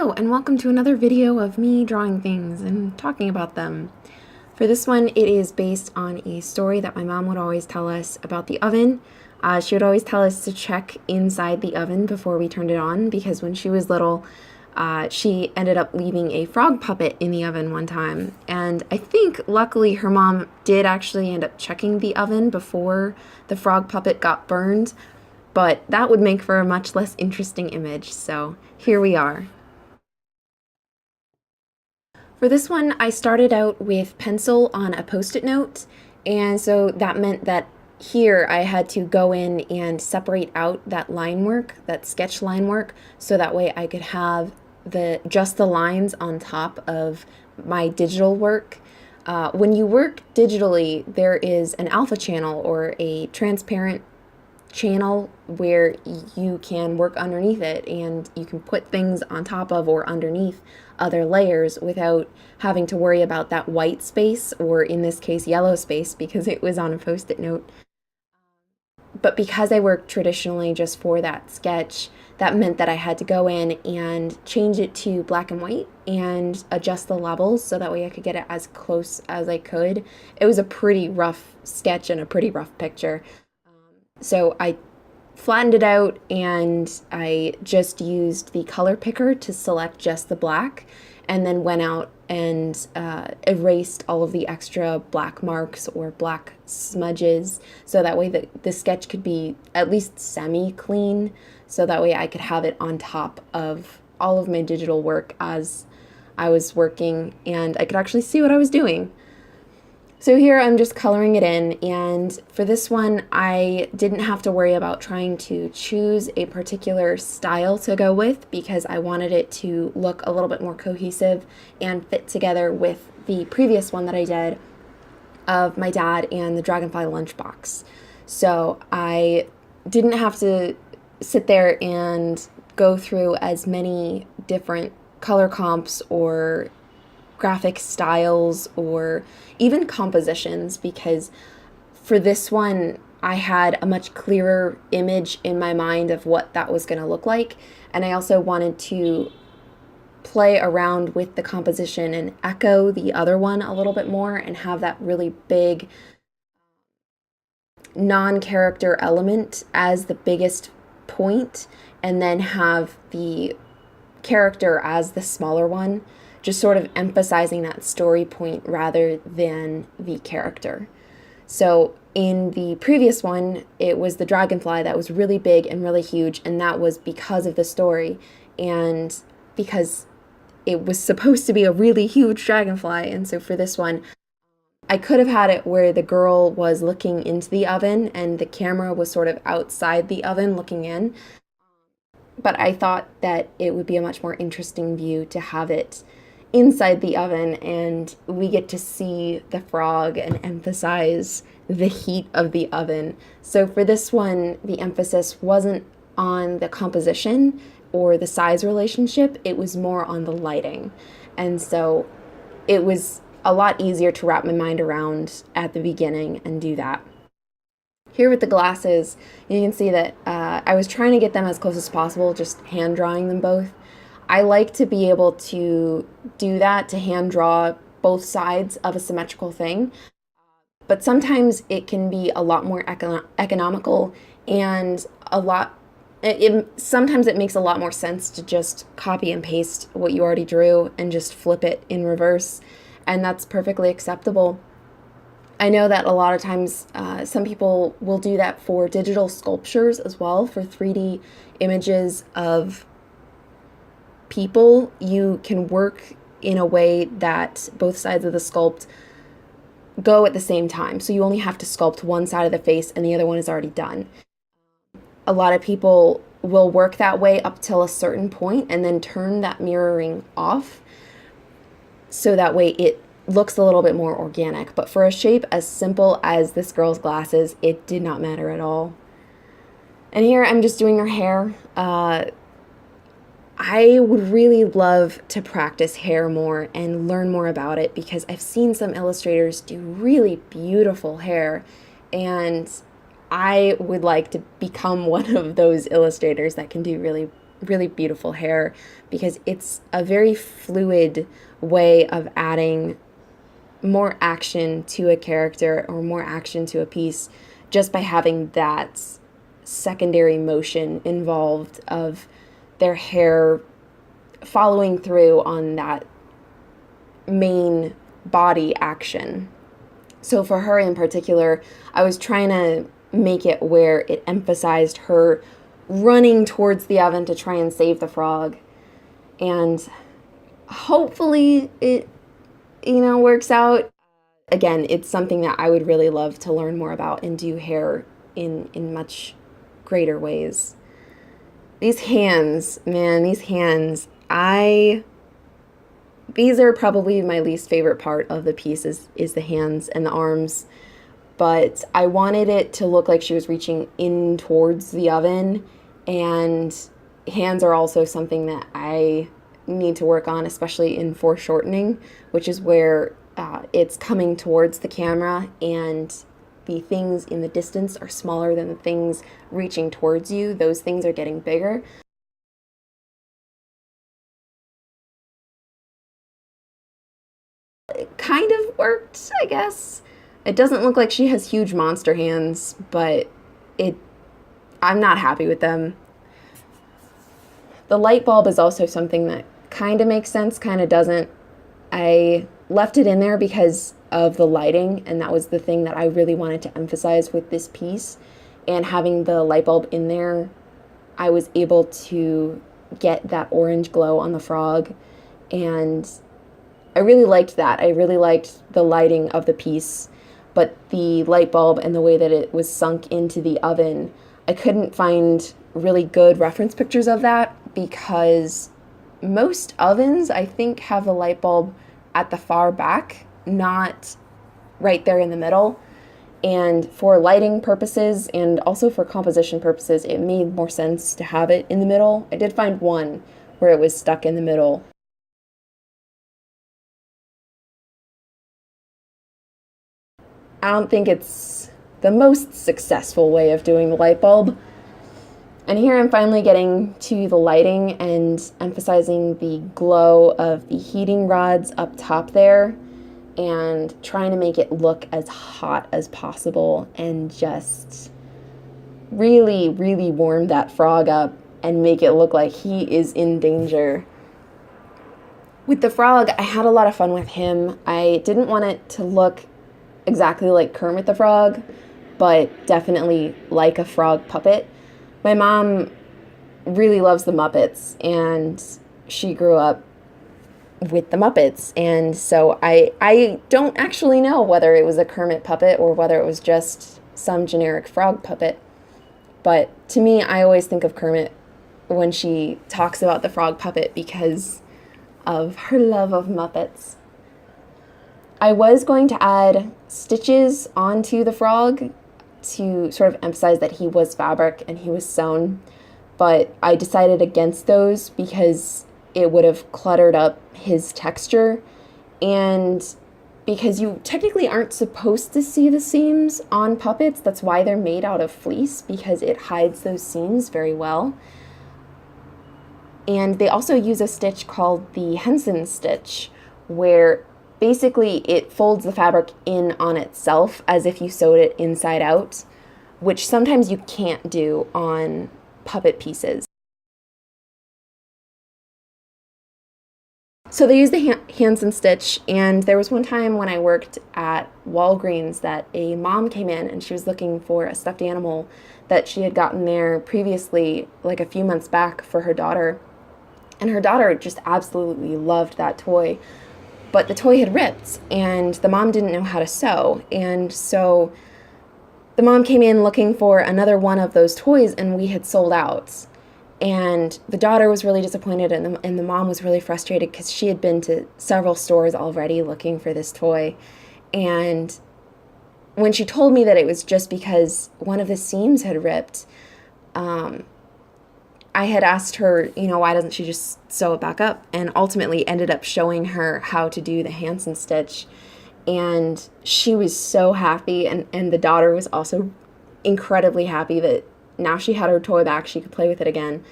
Hello, and welcome to another video of me drawing things and talking about them. For this one, it is based on a story that my mom would always tell us about the oven. She would always tell us to check inside the oven before we turned it on, because when she was little, she ended up leaving a frog puppet in the oven one time. And I think, luckily, her mom did actually end up checking the oven before the frog puppet got burned, but that would make for a much less interesting image, so here we are. For this one, I started out with pencil on a Post-it note, and so that meant that here I had to go in and separate out that line work, that sketch line work, so that way I could have just the lines on top of my digital work. When you work digitally, there is an alpha channel or a transparent channel where you can work underneath it and you can put things on top of or underneath other layers without having to worry about that white space, or in this case yellow space because it was on a Post-it note. But because I worked traditionally just for that sketch, that meant that I had to go in and change it to black and white and adjust the levels so that way I could get it as close as I could. It was a pretty rough sketch and a pretty rough picture. So I flattened it out and I just used the color picker to select just the black, and then went out and erased all of the extra black marks or black smudges so that way the sketch could be at least semi-clean, so that way I could have it on top of all of my digital work as I was working and I could actually see what I was doing. So here I'm just coloring it in, and for this one I didn't have to worry about trying to choose a particular style to go with because I wanted it to look a little bit more cohesive and fit together with the previous one that I did of my dad and the Dragonfly lunchbox. So I didn't have to sit there and go through as many different color comps or graphic styles or even compositions, because for this one I had a much clearer image in my mind of what that was going to look like, and I also wanted to play around with the composition and echo the other one a little bit more and have that really big non-character element as the biggest point, and then have the character as the smaller one, just sort of emphasizing that story point rather than the character. So in the previous one, it was the dragonfly that was really big and really huge, and that was because of the story and because it was supposed to be a really huge dragonfly. And so for this one, I could have had it where the girl was looking into the oven and the camera was sort of outside the oven looking in, but I thought that it would be a much more interesting view to have it inside the oven and we get to see the frog and emphasize the heat of the oven. So for this one, the emphasis wasn't on the composition or the size relationship, it was more on the lighting. And so it was a lot easier to wrap my mind around at the beginning and do that. Here with the glasses, you can see that I was trying to get them as close as possible, just hand drawing them both. I like to be able to do that, to hand draw both sides of a symmetrical thing, but sometimes it can be a lot more economical and sometimes it makes a lot more sense to just copy and paste what you already drew and just flip it in reverse, and that's perfectly acceptable. I know that a lot of times some people will do that for digital sculptures as well, for 3D images of people. You can work in a way that both sides of the sculpt go at the same time. So you only have to sculpt one side of the face and the other one is already done. A lot of people will work that way up till a certain point and then turn that mirroring off so that way it looks a little bit more organic. But for a shape as simple as this girl's glasses, it did not matter at all. And here I'm just doing her hair. I would really love to practice hair more and learn more about it because I've seen some illustrators do really beautiful hair, and I would like to become one of those illustrators that can do really really beautiful hair because it's a very fluid way of adding more action to a character or more action to a piece just by having that secondary motion involved of their hair following through on that main body action. So for her in particular, I was trying to make it where it emphasized her running towards the oven to try and save the frog. And hopefully it, works out. Again, it's something that I would really love to learn more about and do hair in much greater ways. These hands, man, these are probably my least favorite part of the piece is the hands and the arms. But I wanted it to look like she was reaching in towards the oven, and hands are also something that I need to work on, especially in foreshortening, which is where it's coming towards the camera and the things in the distance are smaller than the things reaching towards you. Those things are getting bigger. It kind of worked, I guess. It doesn't look like she has huge monster hands, but I'm not happy with them. The light bulb is also something that kind of makes sense, kind of doesn't. I left it in there because of the lighting, and that was the thing that I really wanted to emphasize with this piece. And having the light bulb in there, I was able to get that orange glow on the frog, and I really liked that. I really liked the lighting of the piece, but the light bulb and the way that it was sunk into the oven, I couldn't find really good reference pictures of that because most ovens, I think, have the light bulb at the far back, not right there in the middle. And for lighting purposes and also for composition purposes, it made more sense to have it in the middle. I did find one where it was stuck in the middle. I don't think it's the most successful way of doing the light bulb. And here I'm finally getting to the lighting and emphasizing the glow of the heating rods up top there and trying to make it look as hot as possible and just really, really warm that frog up and make it look like he is in danger. With the frog, I had a lot of fun with him. I didn't want it to look exactly like Kermit the Frog, but definitely like a frog puppet. My mom really loves the Muppets, and she grew up with the Muppets, and so I don't actually know whether it was a Kermit puppet or whether it was just some generic frog puppet. But to me, I always think of Kermit when she talks about the frog puppet because of her love of Muppets. I was going to add stitches onto the frog to sort of emphasize that he was fabric and he was sewn, but I decided against those because it would have cluttered up his texture, and because you technically aren't supposed to see the seams on puppets. That's why they're made out of fleece, because it hides those seams very well. And they also use a stitch called the Henson Stitch, where basically it folds the fabric in on itself as if you sewed it inside out, which sometimes you can't do on puppet pieces. So they use the Hanson Stitch, and there was one time when I worked at Walgreens that a mom came in and she was looking for a stuffed animal that she had gotten there previously, like a few months back, for her daughter. And her daughter just absolutely loved that toy. But the toy had ripped, and the mom didn't know how to sew. And so the mom came in looking for another one of those toys, and we had sold out. And the daughter was really disappointed, and the mom was really frustrated because she had been to several stores already looking for this toy. And when she told me that it was just because one of the seams had ripped, I had asked her, why doesn't she just sew it back up? And ultimately ended up showing her how to do the Hanson Stitch. And she was so happy, and the daughter was also incredibly happy that now she had her toy back, she could play with it again.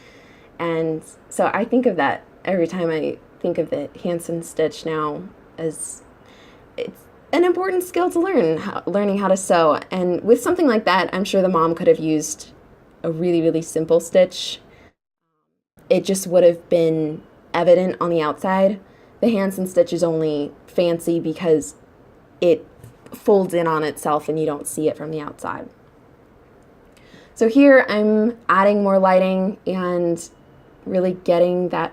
And so I think of that every time I think of the Hanson Stitch now, as it's an important skill to learn, learning how to sew. And with something like that, I'm sure the mom could have used a really, really simple stitch. It just would have been evident on the outside. The Hanson Stitch is only fancy because it folds in on itself and you don't see it from the outside. So here I'm adding more lighting and really getting that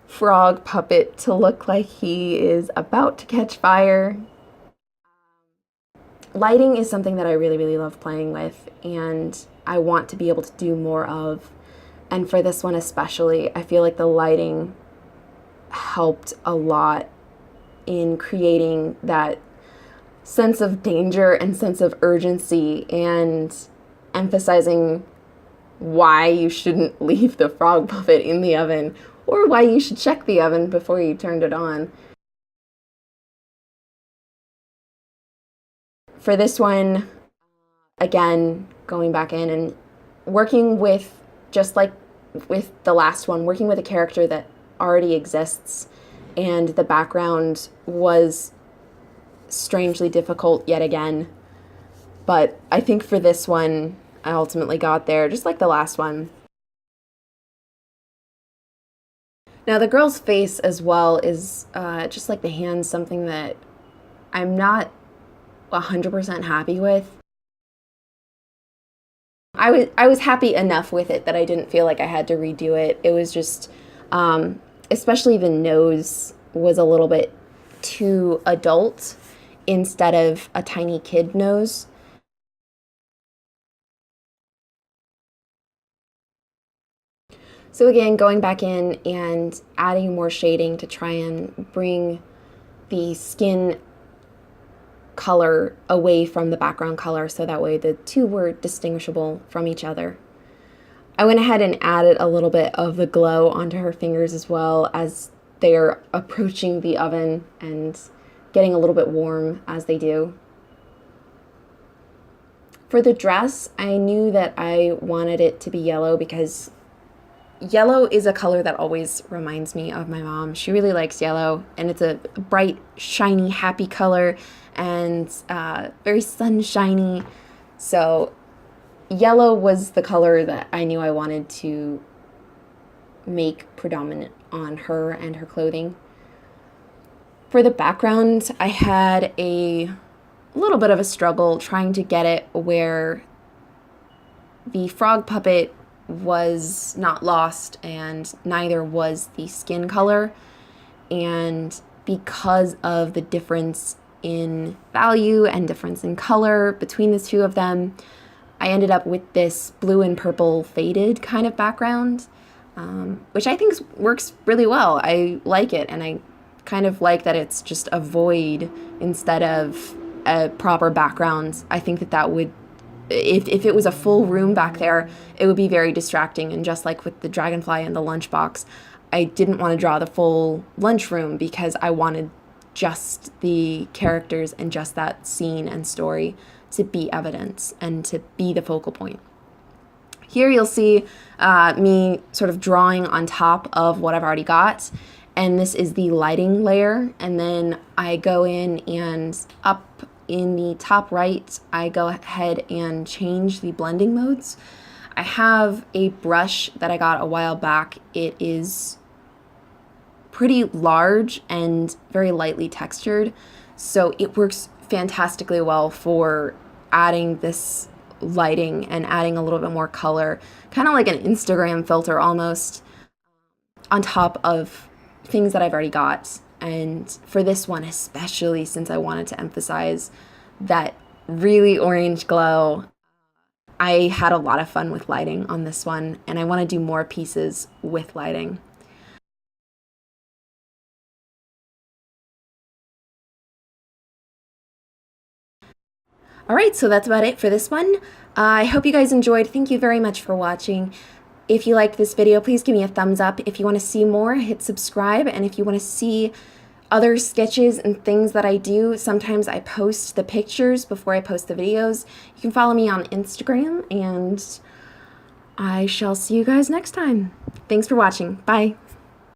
frog puppet to look like he is about to catch fire. Lighting is something that I really, really love playing with, and I want to be able to do more of. And for this one especially, I feel like the lighting helped a lot in creating that sense of danger and sense of urgency, and emphasizing why you shouldn't leave the frog puppet in the oven, or why you should check the oven before you turned it on. For this one, again, going back in and working with, just like with the last one, working with a character that already exists, and the background was strangely difficult yet again. But I think for this one, I ultimately got there, just like the last one. Now the girl's face as well is, just like the hands, something that I'm not 100% happy with. I was happy enough with it that I didn't feel like I had to redo it. It was just, especially the nose was a little bit too adult instead of a tiny kid nose. So again, going back in and adding more shading to try and bring the skin color away from the background color, so that way the two were distinguishable from each other. I went ahead and added a little bit of the glow onto her fingers as well, as they're approaching the oven and getting a little bit warm as they do. For the dress, I knew that I wanted it to be yellow because yellow is a color that always reminds me of my mom. She really likes yellow, and it's a bright, shiny, happy color, and very sunshiny. So yellow was the color that I knew I wanted to make predominant on her and her clothing. For the background, I had a little bit of a struggle trying to get it where the frog puppet was not lost and neither was the skin color. And because of the difference in value and difference in color between the two of them, I ended up with this blue and purple faded kind of background, which I think works really well. I like it, and I kind of like that it's just a void instead of a proper background. I think that would, if it was a full room back there, it would be very distracting. And just like with the dragonfly and the lunchbox, I didn't want to draw the full lunchroom because I wanted just the characters and just that scene and story to be evidence and to be the focal point. Here you'll see me sort of drawing on top of what I've already got, and this is the lighting layer. And then I go in and up in the top right, I go ahead and change the blending modes. I have a brush that I got a while back. It is pretty large and very lightly textured, so it works fantastically well for adding this lighting and adding a little bit more color, kind of like an Instagram filter almost, on top of things that I've already got. And for this one especially, since I wanted to emphasize that really orange glow, I had a lot of fun with lighting on this one, and I want to do more pieces with lighting. Alright, so that's about it for this one. I hope you guys enjoyed. Thank you very much for watching. If you liked this video, please give me a thumbs up. If you want to see more, hit subscribe. And if you want to see other sketches and things that I do, sometimes I post the pictures before I post the videos. You can follow me on Instagram, and I shall see you guys next time. Thanks for watching. Bye.